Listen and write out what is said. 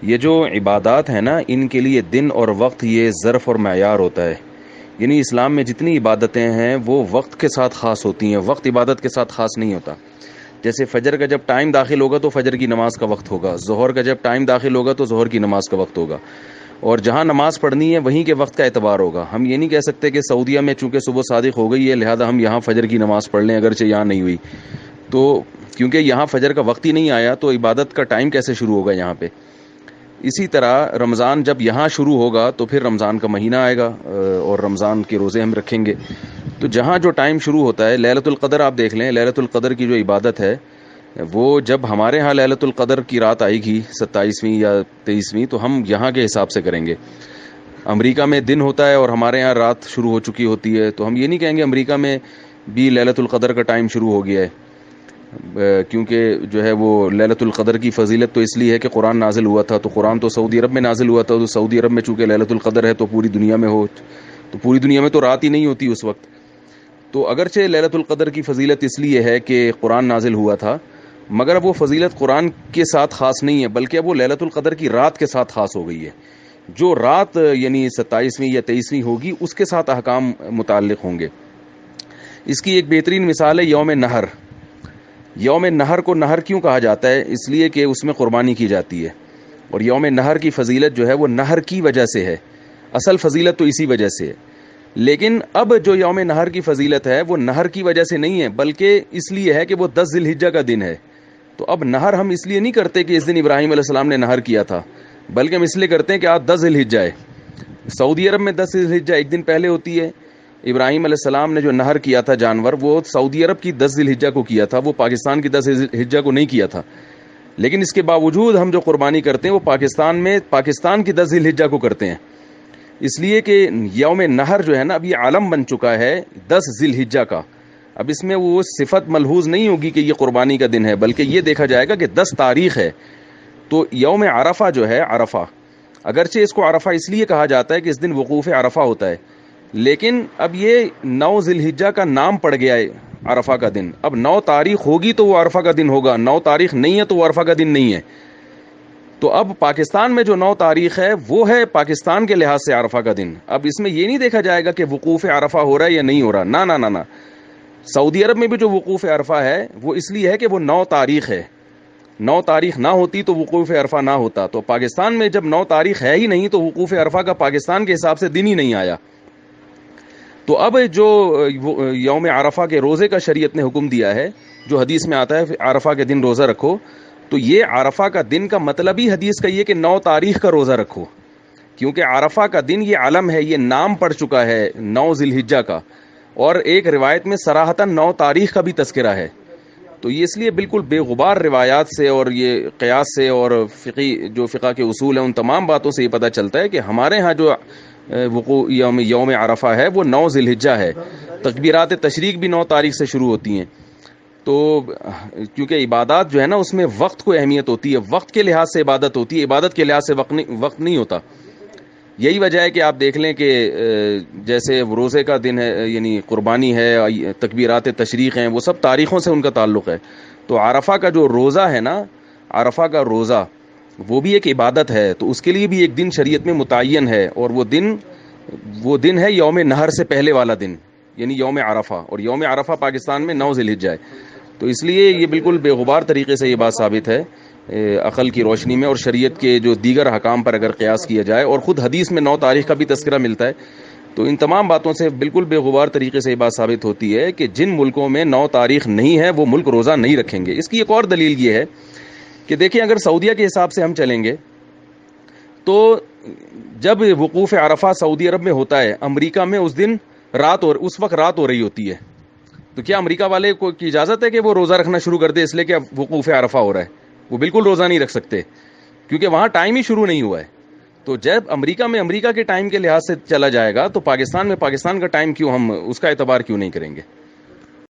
یہ جو عبادات ہیں نا، ان کے لیے دن اور وقت یہ ظرف اور معیار ہوتا ہے. یعنی اسلام میں جتنی عبادتیں ہیں وہ وقت کے ساتھ خاص ہوتی ہیں، وقت عبادت کے ساتھ خاص نہیں ہوتا. جیسے فجر کا جب ٹائم داخل ہوگا تو فجر کی نماز کا وقت ہوگا، ظہر کا جب ٹائم داخل ہوگا تو ظہر کی نماز کا وقت ہوگا، اور جہاں نماز پڑھنی ہے وہیں کے وقت کا اعتبار ہوگا. ہم یہ نہیں کہہ سکتے کہ سعودیہ میں چونکہ صبح صادق ہو گئی ہے لہذا ہم یہاں فجر کی نماز پڑھ لیں اگرچہ یہاں نہیں ہوئی. تو کیونکہ یہاں فجر کا وقت ہی نہیں آیا تو عبادت کا ٹائم کیسے شروع ہوگا یہاں پہ. اسی طرح رمضان جب یہاں شروع ہوگا تو پھر رمضان کا مہینہ آئے گا اور رمضان کے روزے ہم رکھیں گے. تو جہاں جو ٹائم شروع ہوتا ہے، لیلۃ القدر آپ دیکھ لیں، لیلۃ القدر کی جو عبادت ہے وہ جب ہمارے ہاں لیلۃ القدر کی رات آئے گی 27ویں یا 23ویں تو ہم یہاں کے حساب سے کریں گے. امریکہ میں دن ہوتا ہے اور ہمارے ہاں رات شروع ہو چکی ہوتی ہے، تو ہم یہ نہیں کہیں گے امریکہ میں بھی لیلۃ القدر کا ٹائم شروع ہو گیا ہے، کیونکہ جو ہے وہ لیلۃ القدر کی فضیلت تو اس لیے ہے کہ قرآن نازل ہوا تھا. تو قرآن تو سعودی عرب میں نازل ہوا تھا، تو سعودی عرب میں چونکہ لیلۃ القدر ہے تو پوری دنیا میں ہو، تو پوری دنیا میں تو رات ہی نہیں ہوتی اس وقت. تو اگرچہ لیلۃ القدر کی فضیلت اس لیے ہے کہ قرآن نازل ہوا تھا، مگر اب وہ فضیلت قرآن کے ساتھ خاص نہیں ہے بلکہ اب وہ لیلۃ القدر کی رات کے ساتھ خاص ہو گئی ہے. جو رات یعنی 27ویں یا 23ویں ہوگی اس کے ساتھ احکام متعلق ہوں گے. اس کی ایک بہترین مثال ہے یوم نہر. یوم نہر کو نہر کیوں کہا جاتا ہے؟ اس لیے کہ اس میں قربانی کی جاتی ہے، اور یوم نہر کی فضیلت جو ہے وہ نہر کی وجہ سے ہے، اصل فضیلت تو اسی وجہ سے ہے. لیکن اب جو یوم نہر کی فضیلت ہے وہ نہر کی وجہ سے نہیں ہے بلکہ اس لیے ہے کہ وہ 10 ذی الحجہ کا دن ہے. تو اب نہر ہم اس لیے نہیں کرتے کہ اس دن ابراہیم علیہ السلام نے نہر کیا تھا، بلکہ ہم اس لیے کرتے ہیں کہ آج 10 ذی الحجہ ہے. سعودی عرب میں 10 ذی الحجہ ایک دن پہلے ہوتی ہے. ابراہیم علیہ السلام نے جو نہر کیا تھا جانور، وہ سعودی عرب کی 10 ذی الحجہ کو کیا تھا، وہ پاکستان کی 10 ذی الحجہ کو نہیں کیا تھا. لیکن اس کے باوجود ہم جو قربانی کرتے ہیں وہ پاکستان کی 10 ذی الحجہ کو کرتے ہیں، اس لیے کہ یوم نہر جو ہے نا اب یہ عالم بن چکا ہے 10 ذی الحجہ کا. اب اس میں وہ صفت ملحوظ نہیں ہوگی کہ یہ قربانی کا دن ہے، بلکہ یہ دیکھا جائے گا کہ 10 تاریخ ہے. تو یوم عرفہ جو ہے، عرفہ اگرچہ اس کو عرفہ اس لیے کہا جاتا ہے کہ اس دن وقوف عرفہ ہوتا ہے، لیکن اب یہ 9 ذی الحجہ کا نام پڑ گیا ہے عرفہ کا دن. اب 9 تاریخ ہوگی تو وہ عرفہ کا دن ہوگا، 9 تاریخ نہیں ہے تو وہ عرفہ کا دن نہیں ہے. تو اب پاکستان میں جو 9 تاریخ ہے وہ ہے پاکستان کے لحاظ سے عرفہ کا دن. اب اس میں یہ نہیں دیکھا جائے گا کہ وقوف عرفہ ہو رہا ہے یا نہیں ہو رہا، نہ نہ نہ. سعودی عرب میں بھی جو وقوف عرفہ ہے وہ اس لیے ہے کہ وہ 9 تاریخ ہے. 9 تاریخ نہ ہوتی تو وقوف عرفہ نہ ہوتا. تو پاکستان میں جب 9 تاریخ ہے ہی نہیں تو وقوف عرفہ کا پاکستان کے حساب سے دن ہی نہیں آیا. تو اب جو یوم عرفہ کے روزے کا شریعت نے حکم دیا ہے، جو حدیث میں آتا ہے عرفہ کے دن روزہ رکھو، تو یہ عرفہ کا دن کا مطلب ہی حدیث کا یہ کہ 9 تاریخ کا روزہ رکھو، کیونکہ عرفہ کا دن یہ علم ہے، یہ نام پڑ چکا ہے 9 ذی الحجہ کا. اور ایک روایت میں صراحتاً 9 تاریخ کا بھی تذکرہ ہے. تو یہ اس لیے بالکل بے غبار روایات سے اور یہ قیاس سے اور فقہ کے اصول ہیں ان تمام باتوں سے یہ پتہ چلتا ہے کہ ہمارے ہاں جو وقوع یوم عرفہ ہے وہ 9 ذی الحجہ ہے. تکبیرات تشریق بھی 9 تاریخ سے شروع ہوتی ہیں. تو کیونکہ عبادات جو ہے نا اس میں وقت کو اہمیت ہوتی ہے، وقت کے لحاظ سے عبادت ہوتی ہے، عبادت کے لحاظ سے وقت نہیں ہوتا. یہی وجہ ہے کہ آپ دیکھ لیں کہ جیسے روزے کا دن ہے، یعنی قربانی ہے، تکبیرات تشریق ہیں، وہ سب تاریخوں سے ان کا تعلق ہے. تو عرفہ کا جو روزہ ہے نا، عرفہ کا روزہ وہ بھی ایک عبادت ہے، تو اس کے لیے بھی ایک دن شریعت میں متعین ہے، اور وہ دن ہے یوم نہر سے پہلے والا دن، یعنی یوم عرفہ. اور یوم عرفہ پاکستان میں 9 ذی الحجہ ہے. تو اس لیے یہ بالکل بے غبار طریقے سے یہ بات ثابت ہے عقل کی روشنی میں اور شریعت کے جو دیگر احکام پر اگر قیاس کیا جائے، اور خود حدیث میں 9 تاریخ کا بھی تذکرہ ملتا ہے. تو ان تمام باتوں سے بالکل بے غبار طریقے سے یہ بات ثابت ہوتی ہے کہ جن ملکوں میں 9 تاریخ نہیں ہے وہ ملک روزہ نہیں رکھیں گے. اس کی ایک اور دلیل یہ ہے کہ دیکھیں اگر سعودیہ کے حساب سے ہم چلیں گے تو جب وقوف عرفہ سعودی عرب میں ہوتا ہے، امریکہ میں اس دن اس وقت رات ہو رہی ہوتی ہے. تو کیا امریکہ والے کو کی اجازت ہے کہ وہ روزہ رکھنا شروع کر دے اس لیے کہ وقوف عرفہ ہو رہا ہے؟ وہ بالکل روزہ نہیں رکھ سکتے کیونکہ وہاں ٹائم ہی شروع نہیں ہوا ہے. تو جب امریکہ میں امریکہ کے ٹائم کے لحاظ سے چلا جائے گا تو پاکستان میں پاکستان کا ٹائم کیوں ہم اس کا اعتبار کیوں نہیں کریں گے؟